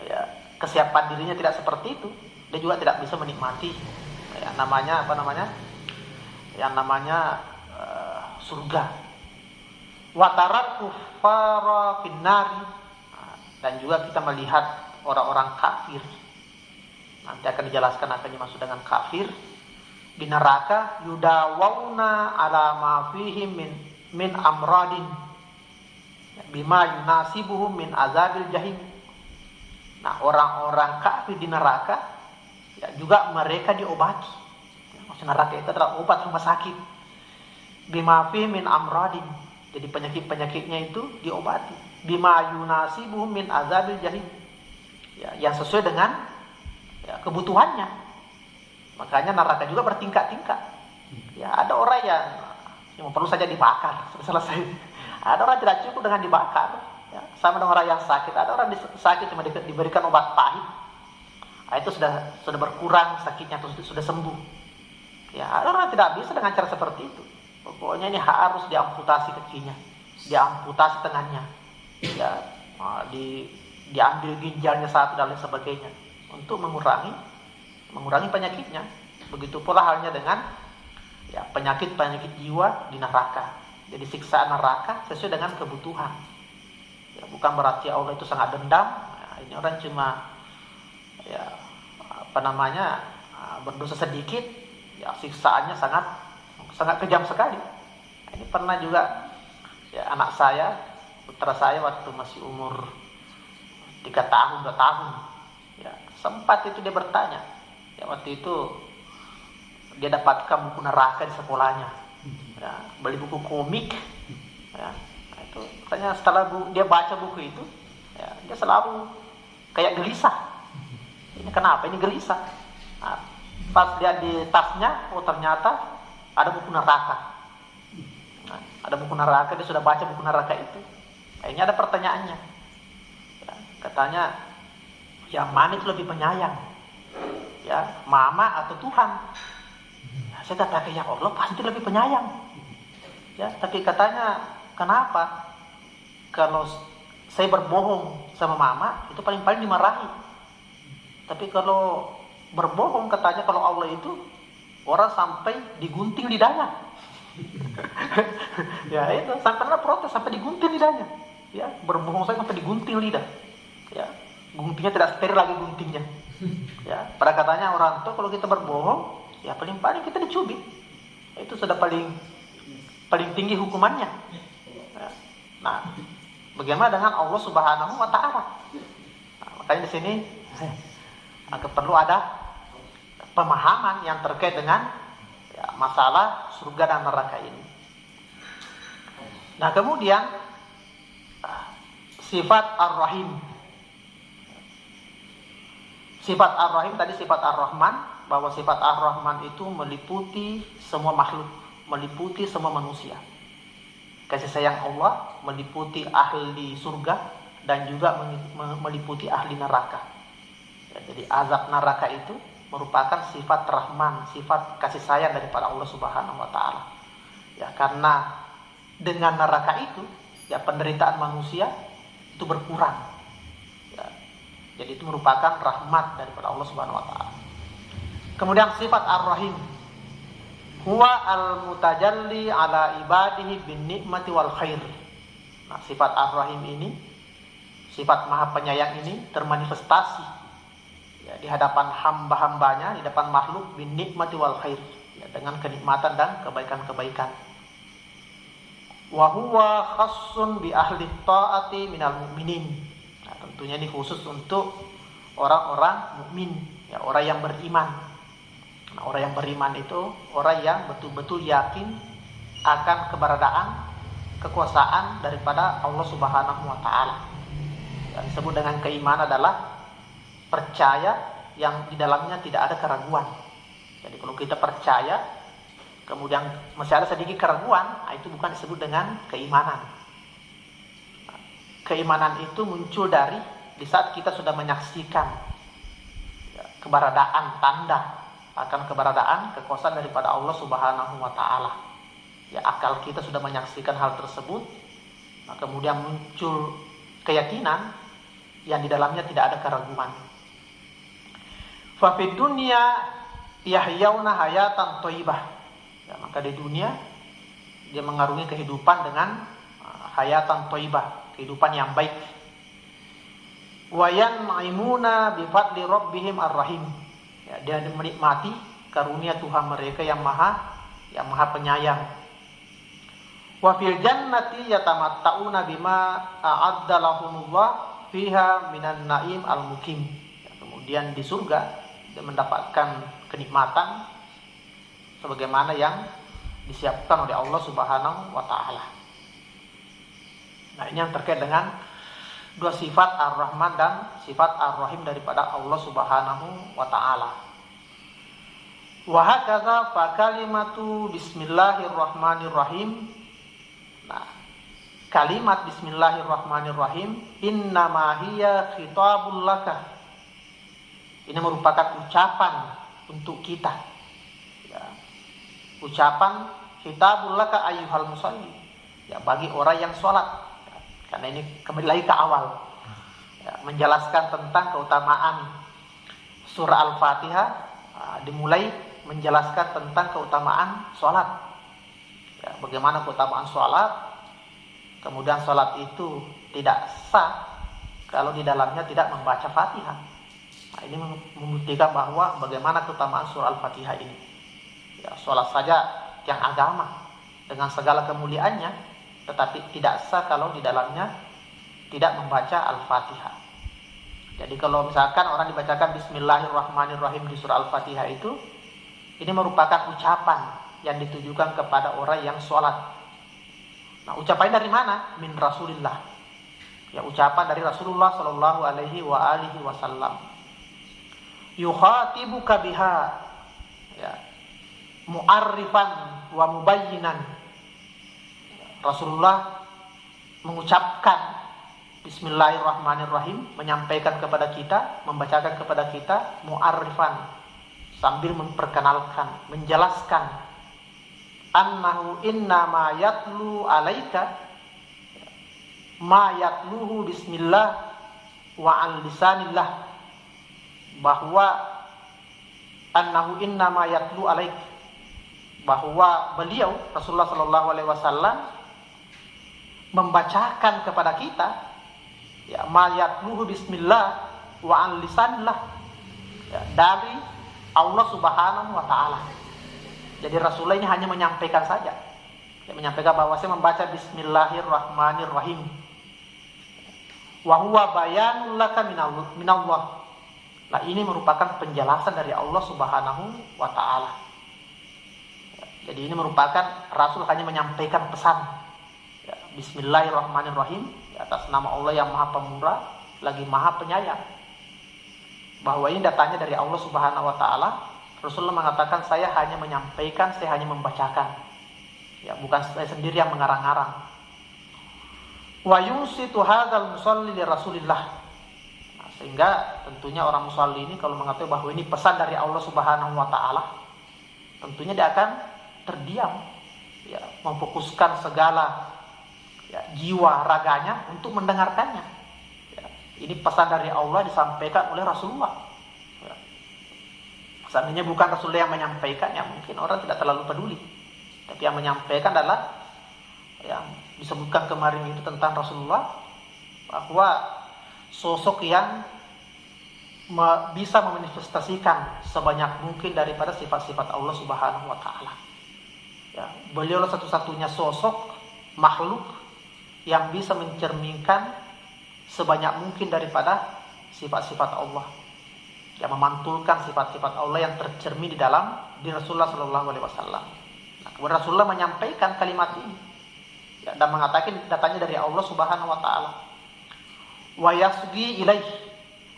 [SPEAKER 1] ya, kesiapan dirinya tidak seperti itu, dia juga tidak bisa menikmati ya, yang namanya surga. Watarat kuffara finnari, dan juga kita melihat orang-orang kafir. Nanti akan dijelaskan apa yang dimaksud dengan kafir di neraka. Yudawawna ala ma fihim min amradin bima yunasibuhum min azabil jahim. Nah, orang-orang kafir di neraka ya, juga mereka diobati. Maksud neraka itu adalah obat rumah sakit. Bima fihim min amradin, jadi penyakit-penyakitnya itu diobati. Bima yunasibuhum min azabil jahim, ya, yang sesuai dengan ya, kebutuhannya. Makanya neraka juga bertingkat-tingkat. Ya, ada orang yang perlu saja dibakar, sudah selesai. Ada orang tidak cukup dengan dibakar, ya, sama dengan orang yang sakit. Ada orang sakit cuma diberikan obat pahit, nah, itu sudah berkurang sakitnya, sudah sembuh. Ya, ada orang tidak bisa dengan cara seperti itu. Pokoknya ini harus diamputasi kakinya, diamputasi tangannya, ya, diambil ginjalnya satu dan lain sebagainya untuk mengurangi penyakitnya. Begitu pula halnya dengan penyakit-penyakit jiwa di neraka. Jadi siksaan neraka sesuai dengan kebutuhan. Ya, bukan berarti Allah itu sangat dendam. Nah, ini orang cuma berdosa sedikit, siksaannya sangat sangat kejam sekali. Nah, ini pernah juga anak saya, putra saya waktu masih umur 3 tahun, 2 tahun, sempat itu dia bertanya. Waktu itu dia dapatkan buku neraka di sekolahnya, beli buku komik, nah, itu katanya setelah dia baca buku itu, dia selalu kayak gelisah. Ini kenapa? Ini gelisah. Nah, pas dia di tasnya, ternyata ada buku neraka. Nah, ada buku neraka, dia sudah baca buku neraka itu. Kayaknya ada pertanyaannya. Katanya, yang mana itu lebih penyayang? Mama atau Tuhan? Saya katakan, ya Allah pasti lebih penyayang. Tapi katanya, kenapa? Kalau saya berbohong sama mama, itu paling-paling dimarahi. Tapi kalau berbohong, katanya kalau Allah itu orang sampai digunting lidahnya. Itu sampai protes, sampai digunting lidahnya. Berbohong saya sampai digunting lidah. Guntingnya tidak steril lagi guntingnya. Pada katanya orang tua kalau kita berbohong, paling-paling kita dicubit. Itu sudah paling tinggi hukumannya. Nah, bagaimana dengan Allah Subhanahu wa Ta'ala? Nah, makanya di sini perlu ada pemahaman yang terkait dengan masalah surga dan neraka ini. Nah, kemudian sifat Ar-Rahim. Sifat Ar-Rahim tadi sifat Ar-Rahman, bahwa sifat Ar-Rahman itu meliputi semua makhluk, meliputi semua manusia. Kasih sayang Allah meliputi ahli surga dan juga meliputi ahli neraka. Jadi azab neraka itu merupakan sifat Rahman, sifat kasih sayang daripada Allah Subhanahu wa Ta'ala. Karena dengan neraka itu, penderitaan manusia itu berkurang. Jadi itu merupakan rahmat daripada Allah Subhanahu wa Ta'ala. Kemudian sifat Ar-Rahim, huwa al-mutajalli ala ibadihi bin nikmati wal khair. Nah, sifat Ar-Rahim ini, sifat Maha Penyayang ini termanifestasi di hadapan hamba-hambanya, di hadapan makhluk bin nikmati wal khair, dengan kenikmatan dan kebaikan-kebaikan. Wa huwa khassun bi ahli ta'ati minal mu'minin. Nah, tentunya ini khusus untuk orang-orang mukmin, orang yang beriman. Nah, orang yang beriman itu orang yang betul-betul yakin akan keberadaan, kekuasaan daripada Allah Subhanahu wa Ta'ala. Yang disebut dengan keimanan adalah percaya yang di dalamnya tidak ada keraguan. Jadi kalau kita percaya kemudian masih ada sedikit keraguan, itu bukan disebut dengan keimanan. Keimanan itu muncul dari di saat kita sudah menyaksikan keberadaan, tanda akan keberadaan kekuasaan daripada Allah Subhanahu wa Ta'ala. Akal kita sudah menyaksikan hal tersebut, kemudian muncul keyakinan yang di dalamnya tidak ada keraguan. Fa fid dunya yahyauna hayatan thayyibah. Maka di dunia dia mengarungi kehidupan dengan hayatan thayyibah, kehidupan yang baik. Wa yan'imuna bi fadli rabbihim ar-rahim. Dia menikmati karunia Tuhan mereka yang maha penyayang. Wa fil jannati yatamatta'una bima a'adda lahumullah fiha minan na'im al-mukim. Kemudian di surga dia mendapatkan kenikmatan sebagaimana yang disiapkan oleh Allah Subhanahu wa Ta'ala. Nah, ini yang terkait dengan dua sifat Ar-Rahman dan sifat Ar-Rahim daripada Allah Subhanahu wa Ta'ala. Wa hakadza fa kalimatu bismillahirrahmanirrahim. Nah, kalimat bismillahirrahmanirrahim innama hiya khitabul laka. Ini merupakan ucapan untuk kita. Ucapan khitabul laka ayyuhal musalli. Bagi orang yang sholat. Karena ini kembali lagi ke awal. Menjelaskan tentang keutamaan surah Al-Fatihah. Dimulai menjelaskan tentang keutamaan sholat. Ya, bagaimana keutamaan sholat. Kemudian sholat itu tidak sah kalau di dalamnya tidak membaca Fatihah. Nah, ini membuktikan bahwa bagaimana keutamaan surah Al-Fatihah ini. Ya, sholat saja yang agama dengan segala kemuliaannya, tetapi tidak sah kalau di dalamnya tidak membaca Al-Fatihah. Jadi kalau misalkan orang dibacakan Bismillahirrahmanirrahim di surah Al-Fatihah itu, ini merupakan ucapan yang ditujukan kepada orang yang sholat. Nah, ucapan dari mana? Min Rasulillah. Ya, ucapan dari Rasulullah Shallallahu Alaihi Wasallam. Yukhatibuka biha, ya, mu'arrifan wa mubayyinan. Rasulullah mengucapkan Bismillahirrahmanirrahim, menyampaikan kepada kita, membacakan kepada kita, mu'arrifan, sambil memperkenalkan, menjelaskan, annahu inna ma yatlu alaika ma yatluhu bismillah wa al lisanillah, bahwa annahu inna ma yatlu alaik, bahwa beliau Rasulullah sallallahu alaihi wasallam membacakan kepada kita, ya, ma yatluhu bismillah wa al lisanillah, ya, dari Allah Subhanahu wa taala. Jadi Rasulullah ini hanya menyampaikan saja. Dia menyampaikan bahwa saya membaca Bismillahirrahmanirrahim. Wa huwa bayanul laka minallah. Nah, ini merupakan penjelasan dari Allah Subhanahu wa taala. Jadi ini merupakan Rasul hanya menyampaikan pesan. Ya, Bismillahirrahmanirrahim, di atas nama Allah yang Maha Pemurah lagi Maha Penyayang. Bahwa ini datanya dari Allah Subhanahu wa taala. Rasulullah mengatakan, saya hanya menyampaikan, saya hanya membacakan. Ya, bukan saya sendiri yang mengarang-arang. Wa yunsitu hadzal musalli li Rasulillah. Nah, sehingga tentunya orang musalli ini kalau mengatakan bahwa ini pesan dari Allah Subhanahu wa taala, tentunya dia akan terdiam, ya, memfokuskan segala, ya, jiwa raganya untuk mendengarkannya. Ya, ini pesan dari Allah disampaikan oleh Rasulullah. Seandainya bukan Rasulullah yang menyampaikan, ya mungkin orang tidak terlalu peduli. Tapi yang menyampaikan adalah yang disebutkan kemarin itu tentang Rasulullah, bahwa sosok yang bisa memanifestasikan sebanyak mungkin daripada sifat-sifat Allah Subhanahu wa taala. Ya, beliau adalah satu-satunya sosok makhluk yang bisa mencerminkan sebanyak mungkin daripada sifat-sifat Allah. Yang memantulkan sifat-sifat Allah yang tercermin di dalam di Rasulullah Shallallahu Alaihi Wasallam. Nah, kemudian Rasulullah menyampaikan kalimat ini, ya, dan mengatakan datanya dari Allah Subhanahu Wa Taala. Wa yasgi ilaih.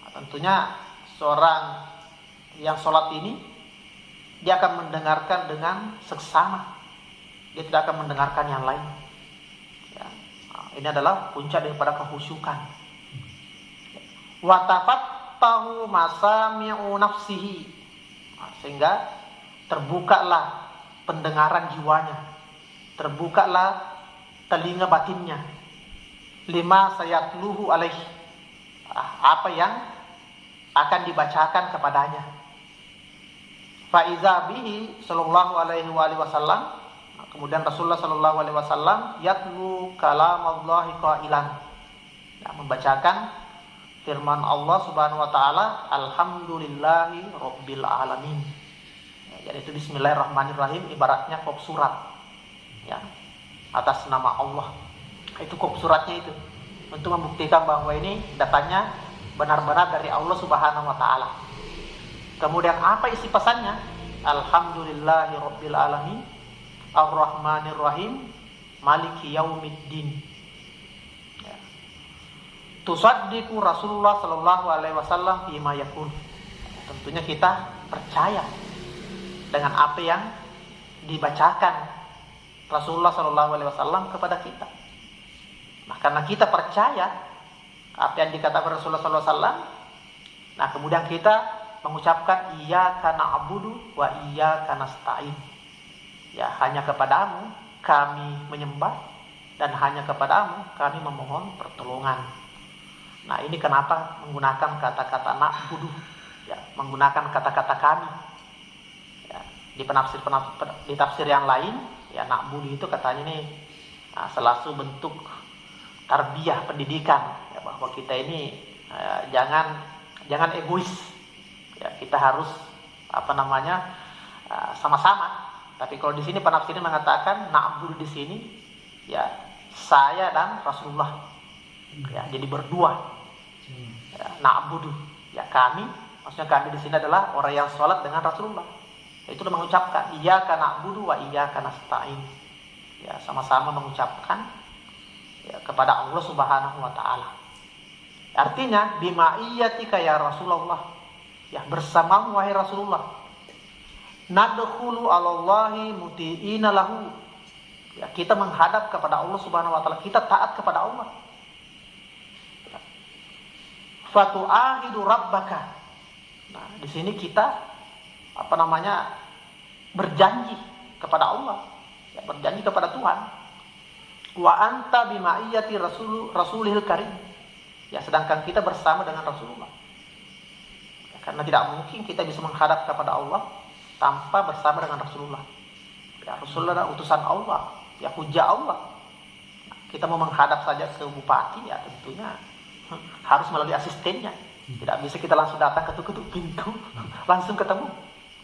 [SPEAKER 1] Nah, tentunya seorang yang sholat ini dia akan mendengarkan dengan seksama. Dia tidak akan mendengarkan yang lain. Ya, nah, ini adalah puncak daripada kehusyukan. Watafat tahu masami'u nafsihi, nah, sehingga terbukalah pendengaran jiwanya, terbukalah telinga batinnya, lima sayatluhu alaihi, apa yang akan dibacakan kepadanya. Faiza bihi sallallahu alaihi wasallam, nah, kemudian Rasulullah sallallahu alaihi wasallam yatlu kalamallahi qailan, nah, membacakan firman Allah Subhanahu wa taala, alhamdulillahi rabbil alamin. Ya, yaitu bismillahirrahmanirrahim ibaratnya kop surat, ya, atas nama Allah. Itu kop suratnya itu untuk membuktikan bahwa ini datanya benar-benar dari Allah Subhanahu wa taala. Kemudian apa isi pesannya? Alhamdulillahi rabbil alamin arrahmanirrahim maliki yaumiddin. Tusaddiqu Rasulullah sallallahu alaihi wasallam bima yaqul. Tentunya kita percaya dengan apa yang dibacakan Rasulullah sallallahu alaihi wasallam kepada kita. Nah, karena kita percaya apa yang dikatakan Rasulullah sallallahu alaihi wasallam, nah kemudian kita mengucapkan iyyaka na'budu wa iyyaka nasta'in. Ya, hanya kepadamu kami menyembah dan hanya kepadamu kami memohon pertolongan. Nah, ini kenapa menggunakan kata-kata na'budu, ya, menggunakan kata-kata kami. Ya, di tafsir yang lain ya na'budu itu katanya nih selalu bentuk tarbiyah pendidikan ya, bahwa kita ini jangan egois ya, kita harus sama-sama. Tapi kalau di sini penafsirnya mengatakan na'budu di sini ya saya dan Rasulullah ya, jadi berdua ya, na'budu ya kami, maksudnya kami di sini adalah orang yang sholat dengan Rasulullah. Itu mengucapkan iyyaka na'budu wa iyyaka nasta'in. Ya, sama-sama mengucapkan ya, kepada Allah Subhanahu wa taala. Artinya bima'iyyatika ya Rasulullah. Ya, bersamamu wahai Rasulullah. Nadkhulu 'alallahi muti'ina lahu. Ya, kita menghadap kepada Allah Subhanahu wa taala, kita taat kepada Allah. Fatu'ahidu rabbaka. Nah, di sini kita berjanji kepada Allah ya, berjanji kepada Tuhan. Wa anta bima'iyyati rasulihil karim ya, sedangkan kita bersama dengan Rasulullah ya, karena tidak mungkin kita bisa menghadap kepada Allah tanpa bersama dengan Rasulullah ya. Rasulullah adalah utusan Allah ya, hujah Allah. Nah, kita mau menghadap saja ke bupati ya tentunya harus melalui asistennya, tidak bisa kita langsung datang ketuk-ketuk pintu langsung ketemu.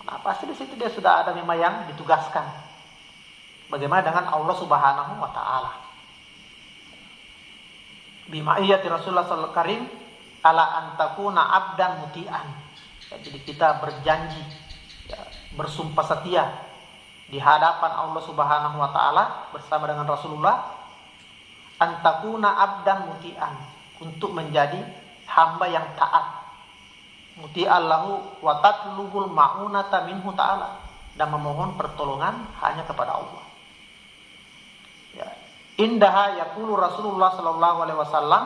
[SPEAKER 1] Nah, pasti di situ dia sudah ada memang yang ditugaskan. Bagaimana dengan Allah Subhanahu wa taala? Bima'iyyati Rasulullah sallallahu karim ala antakuna abdan muti'an. Ya, jadi kita berjanji ya, bersumpah setia di hadapan Allah Subhanahu wa taala bersama dengan Rasulullah antakuna abdan muti'an, untuk menjadi hamba yang taat. Muti'allahu wa tatlubul ma'unata minhu ta'ala, dan memohon pertolongan hanya kepada Allah. Ya. Indaha yaqulu Rasulullah sallallahu alaihi wasallam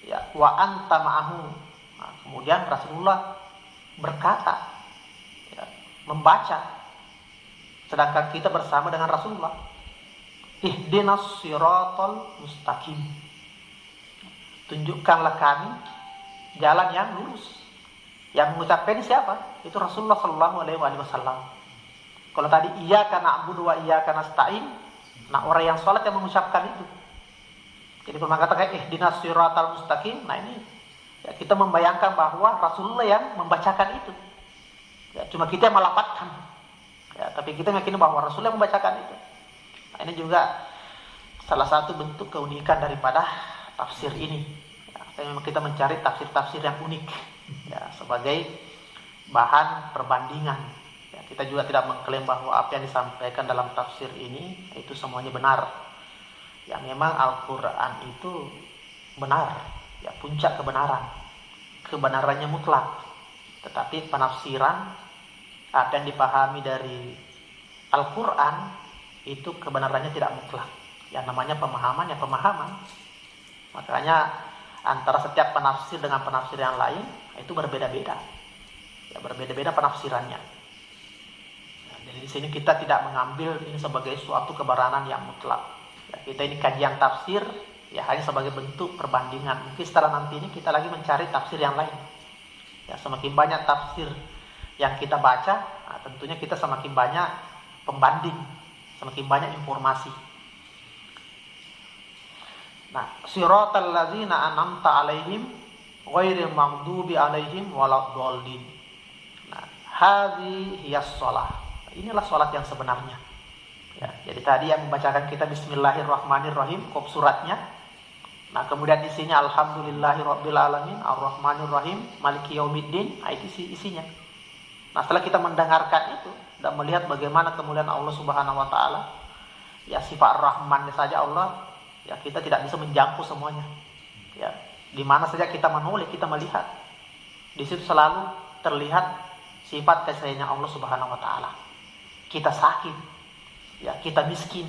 [SPEAKER 1] ya wa anta ma'ahu. Nah, kemudian Rasulullah berkata ya, membaca sedangkan kita bersama dengan Rasulullah. Ihdinas siratal mustaqim. Tunjukkanlah kami jalan yang lurus. Yang mengucapkan siapa? Itu Rasulullah sallallahu alaihi wasallam. Kalau tadi iyyaka na'budu wa iyyaka nasta'in, nah orang yang sholat yang mengucapkan itu. Jadi kalau mengatakan ihdinas siratal mustaqim, nah ini ya, kita membayangkan bahwa Rasulullah yang membacakan itu. Ya, cuma kita yang melafadzkan. Ya, tapi kita meyakini bahwa Rasulullah yang membacakan itu. Nah, ini juga salah satu bentuk keunikan daripada tafsir ini. Ya, memang kita mencari tafsir-tafsir yang unik. Ya, sebagai bahan perbandingan ya, kita juga tidak mengklaim bahwa apa yang disampaikan dalam tafsir ini itu semuanya benar ya. Memang Al-Quran itu benar ya, puncak kebenarannya mutlak, tetapi penafsiran apa yang dipahami dari Al-Quran itu kebenarannya tidak mutlak ya, namanya pemahaman ya pemahaman. Makanya antara setiap penafsir dengan penafsir yang lain itu berbeda-beda. Ya, berbeda-beda penafsirannya. Ya, jadi di sini kita tidak mengambil ini sebagai suatu kebenaran yang mutlak. Ya, kita ini kajian tafsir ya hanya sebagai bentuk perbandingan. Mungkin setelah nanti ini kita lagi mencari tafsir yang lain. Ya, semakin banyak tafsir yang kita baca, nah, tentunya kita semakin banyak pembanding, semakin banyak informasi. Nah, siratal ladzina an'amta 'alaihim ghairil maghdubi 'alaihim waladdallin. Nah, hadhihi hiyas shalah. Inilah salat yang sebenarnya. Ya, jadi tadi yang membacakan kita bismillahirrahmanirrahim kop suratnya. Nah, kemudian di sini alhamdulillahirabbil alamin arrahmanirrahim maliki yaumiddin, itu isinya. Nah, setelah kita mendengarkan itu dan melihat bagaimana kemuliaan Allah Subhanahu wa taala, ya sifat Rahman saja Allah ya kita tidak bisa menjangkau semuanya. Ya, di mana saja kita menoleh, kita melihat. Di situ selalu terlihat sifat kasih sayangnya Allah Subhanahu wa taala. Kita sakit, ya kita miskin,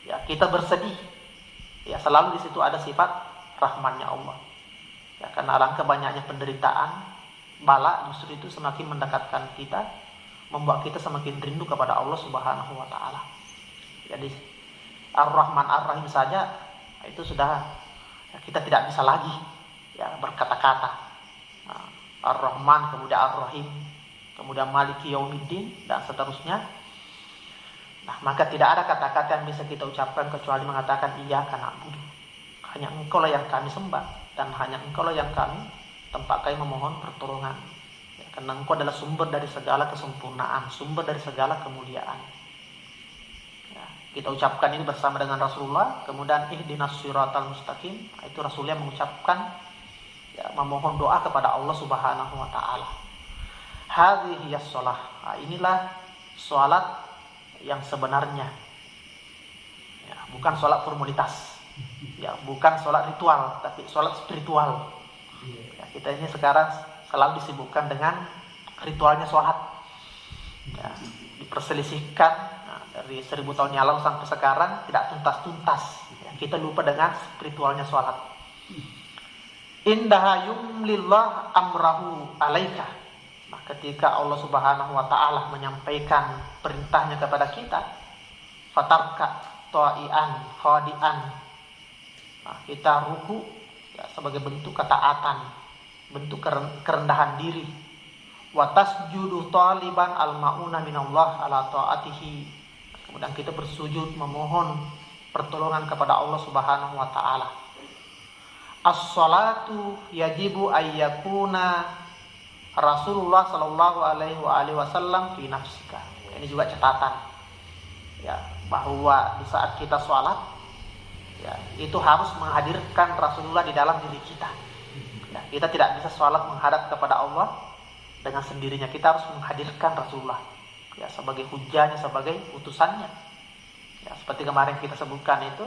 [SPEAKER 1] ya kita bersedih. Ya, selalu di situ ada sifat rahmannya Allah. Ya, karena alangkah banyaknya penderitaan, bala justru itu semakin mendekatkan kita, membuat kita semakin rindu kepada Allah Subhanahu wa taala. Jadi Ar-Rahman Ar-Rahim saja itu sudah ya, kita tidak bisa lagi ya berkata-kata. Nah, Ar-Rahman kemudian Ar-Rahim, kemudian maliki yaumiddin, dan seterusnya. Nah, maka tidak ada kata-kata yang bisa kita ucapkan kecuali mengatakan iyyaka na'budu. Hanya Engkau lah yang kami sembah, dan hanya Engkau lah yang kami tempat kami memohon pertolongan. Ya, karena Engkau adalah sumber dari segala kesempurnaan, sumber dari segala kemuliaan. Ya, kita ucapkan ini bersama dengan Rasulullah. Kemudian ihdinas siratal mustaqim, itu Rasulullah mengucapkan, ya, memohon doa kepada Allah Subhanahu wa taala. Hadhihi as-shalah. Nah, inilah salat yang sebenarnya, ya, bukan sholat formalitas, ya, bukan sholat ritual, tapi sholat spiritual. Ya, kita ini sekarang selalu disibukkan dengan ritualnya sholat, ya, diperselisihkan. Nah, dari 1000 tahun yang lalu sampai sekarang tidak tuntas-tuntas, ya, kita lupa dengan spiritualnya sholat. Indaha yumlillah amrahu alaika. Nah, ketika Allah Subhanahu wa taala menyampaikan perintahnya kepada kita, fatarka ta'ian khadian. Nah, kita ruku, ya, sebagai bentuk ketaatan, bentuk kerendahan diri. Wa tasjudu taliban al-mauna minallah ala ta'atihi. Kemudian kita bersujud memohon pertolongan kepada Allah Subhanahu wa taala. As-salatu yajibu ayyakuna Rasulullah Shallallahu Alaihi Wasallam fi nafsika. Ini juga catatan, ya, bahwa di saat kita sholat, ya, itu harus menghadirkan Rasulullah di dalam diri kita. Ya, kita tidak bisa sholat menghadap kepada Allah dengan sendirinya. Kita harus menghadirkan Rasulullah, ya, sebagai hujahnya, sebagai utusannya. Ya, seperti kemarin kita sebutkan itu,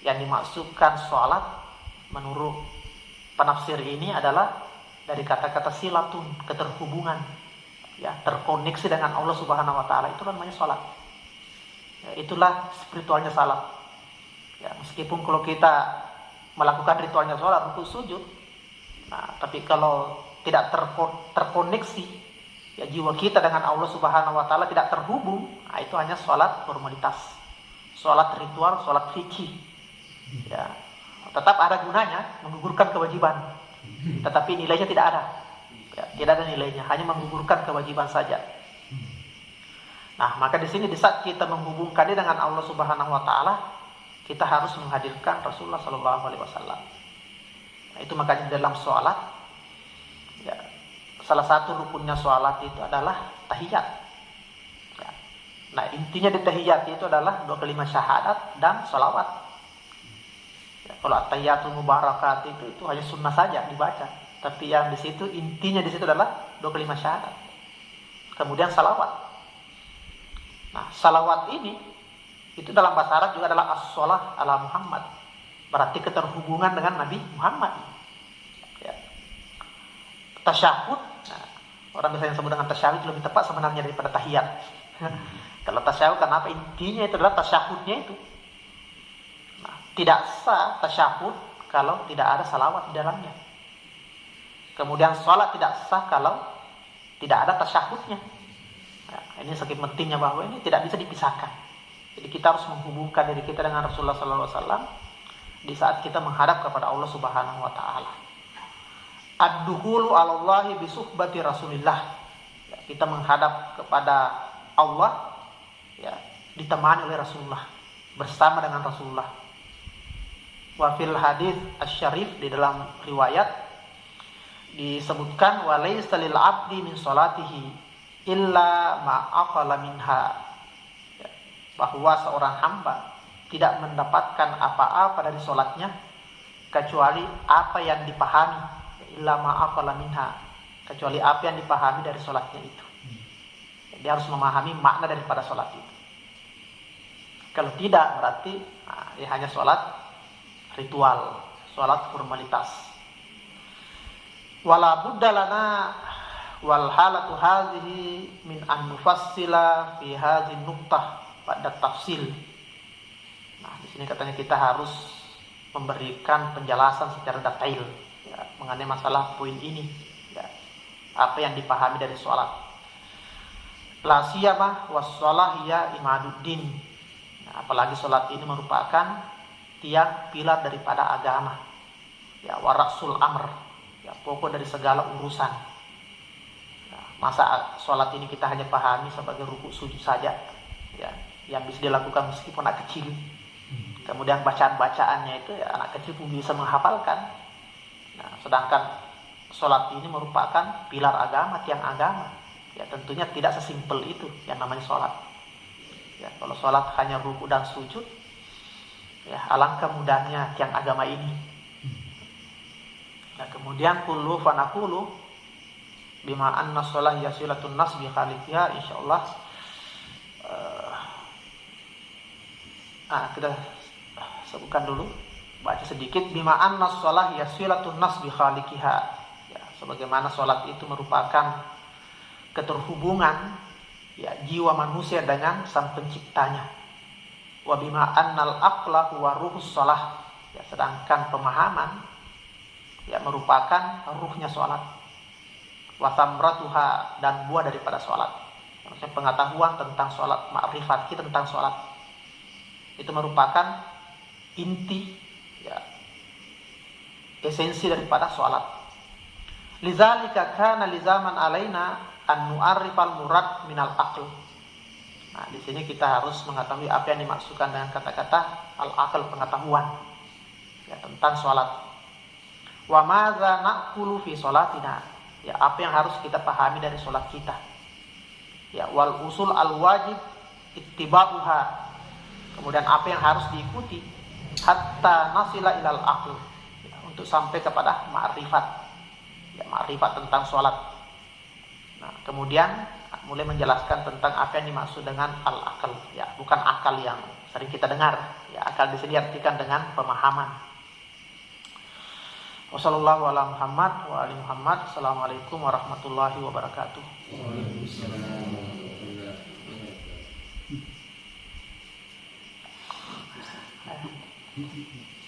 [SPEAKER 1] yang dimaksudkan sholat menurut penafsir ini adalah dari kata-kata silatun, keterhubungan, ya, terkoneksi dengan Allah Subhanahu wa taala, itu namanya salat. Ya, itulah spiritualnya salat. Ya, meskipun kalau kita melakukan ritualnya salat untuk sujud, nah, tapi kalau tidak terkoneksi, ya, jiwa kita dengan Allah Subhanahu wa taala tidak terhubung, nah, itu hanya salat formalitas, salat ritual, salat fikih. Ya, tetap ada gunanya, menggugurkan kewajiban. Tetapi nilainya tidak ada, ya, tidak ada nilainya, hanya menggugurkan kewajiban saja. Nah, maka di sini di saat kita menghubungkannya dengan Allah Subhanahu wa taala, kita harus menghadirkan Rasulullah Shallallahu Alaihi Wasallam. Nah, itu makanya dalam sholat, ya, salah satu rukunnya sholat itu adalah tahiyat. Ya. Nah, intinya di tahiyat itu adalah 2 kalimat syahadat dan sholawat. Kalau at-tahiyatul mubarakat itu hanya sunnah saja dibaca, tapi yang di situ intinya di situ adalah 2 kalimat syahadat. Kemudian salawat. Nah, salawat ini itu dalam bahasa Arab juga adalah as-shalah ala Muhammad. Berarti keterhubungan dengan Nabi Muhammad. Ya. Tasyahud, nah, orang biasanya sebut dengan tasyahud lebih tepat sebenarnya daripada tahiyat. Kalau tasyahud, kenapa? Intinya itu adalah tasyahudnya itu. Tidak sah tasyahud kalau tidak ada salawat di dalamnya. Kemudian sholat tidak sah kalau tidak ada tasyahudnya. Nah, ini saking pentingnya bahwa ini tidak bisa dipisahkan. Jadi kita harus menghubungkan diri kita dengan Rasulullah SAW di saat kita menghadap kepada Allah Subhanahu wa taala. Ad-dukhulu 'alallahi bisuhbati Rasulillah. Ya, kita menghadap kepada Allah, ya, ditemani oleh Rasulullah, bersama dengan Rasulullah. Wa fil hadis asy-syarif, di dalam riwayat disebutkan walaysa lil 'abdi min sholatihi illa ma aqala minha, ya, bahwa seorang hamba tidak mendapatkan apa-apa dari sholatnya kecuali apa yang dipahami, illa ma aqala minha, kecuali apa yang dipahami dari sholatnya itu. Dia harus memahami makna daripada sholat itu. Kalau tidak, berarti ya hanya sholat ritual, sholat formalitas. Wala budda lana wal halatu hadhihi min an nufassila fi hadhihi nuqtah pada tafsil. Nah, di sini katanya kita harus memberikan penjelasan secara detail, ya, mengenai masalah poin ini, ya, apa yang dipahami dari sholat. La siyama was shalah ya imaduddin. Nah, apalagi sholat ini merupakan tiang pilar daripada agama, ya, warasul amr, ya, pokok dari segala urusan. Nah, Masa sholat ini kita hanya pahami sebagai rukuk sujud saja, ya, yang bisa dilakukan meskipun anak kecil. Kemudian bacaan-bacaannya itu ya, anak kecil pun bisa menghafalkan. Nah, sedangkan sholat ini merupakan pilar agama, tiang agama. Ya, tentunya tidak sesimpel itu yang namanya sholat. Ya, kalau sholat hanya rukuk dan sujud, ya, alangkah mudahnya tiang agama ini. Nah, kemudian kullu fanaqulu bima anna sholah yasilatun nas bi khaliqiha, insyaallah kita sebutkan dulu, baca sedikit. Bima anna sholah yasilatun nas bi khaliqiha, ya, sebagaimana sholat itu merupakan keterhubungan, ya, jiwa manusia dengan sang penciptanya. Wa bima annal aqla huwa ruhus sholah, ya, sedangkan pemahaman, ya, merupakan ruhnya sholat. Wa thamratuha, dan buah daripada sholat. Maksudnya pengetahuan tentang sholat, makrifat kita tentang sholat, itu merupakan inti, ya, esensi daripada sholat. Lidzalika kana lizaman alaina an nu'arrifal murad minal aql. Nah, di sini kita harus mengetahui apa yang dimaksudkan dengan kata-kata al-aql, pengetahuan, ya, tentang sholat. Wa madza naqulu fi sholatina, ya, apa yang harus kita pahami dari sholat kita. Ya, wal usul al-wajib ittiba'uha, kemudian apa yang harus diikuti hatta nasila ilal aql, ya, untuk sampai kepada ma'rifat, ya, ma'rifat tentang sholat. Nah, kemudian mulai menjelaskan tentang apa yang dimaksud dengan al-aql, ya, bukan akal yang sering kita dengar, ya, akal di sini diartikan dengan pemahaman. Wassallallahu ala Muhammad wa ali Muhammad. Assalamualaikum warahmatullahi wabarakatuh. Waalaikumsalam warahmatullahi wabarakatuh.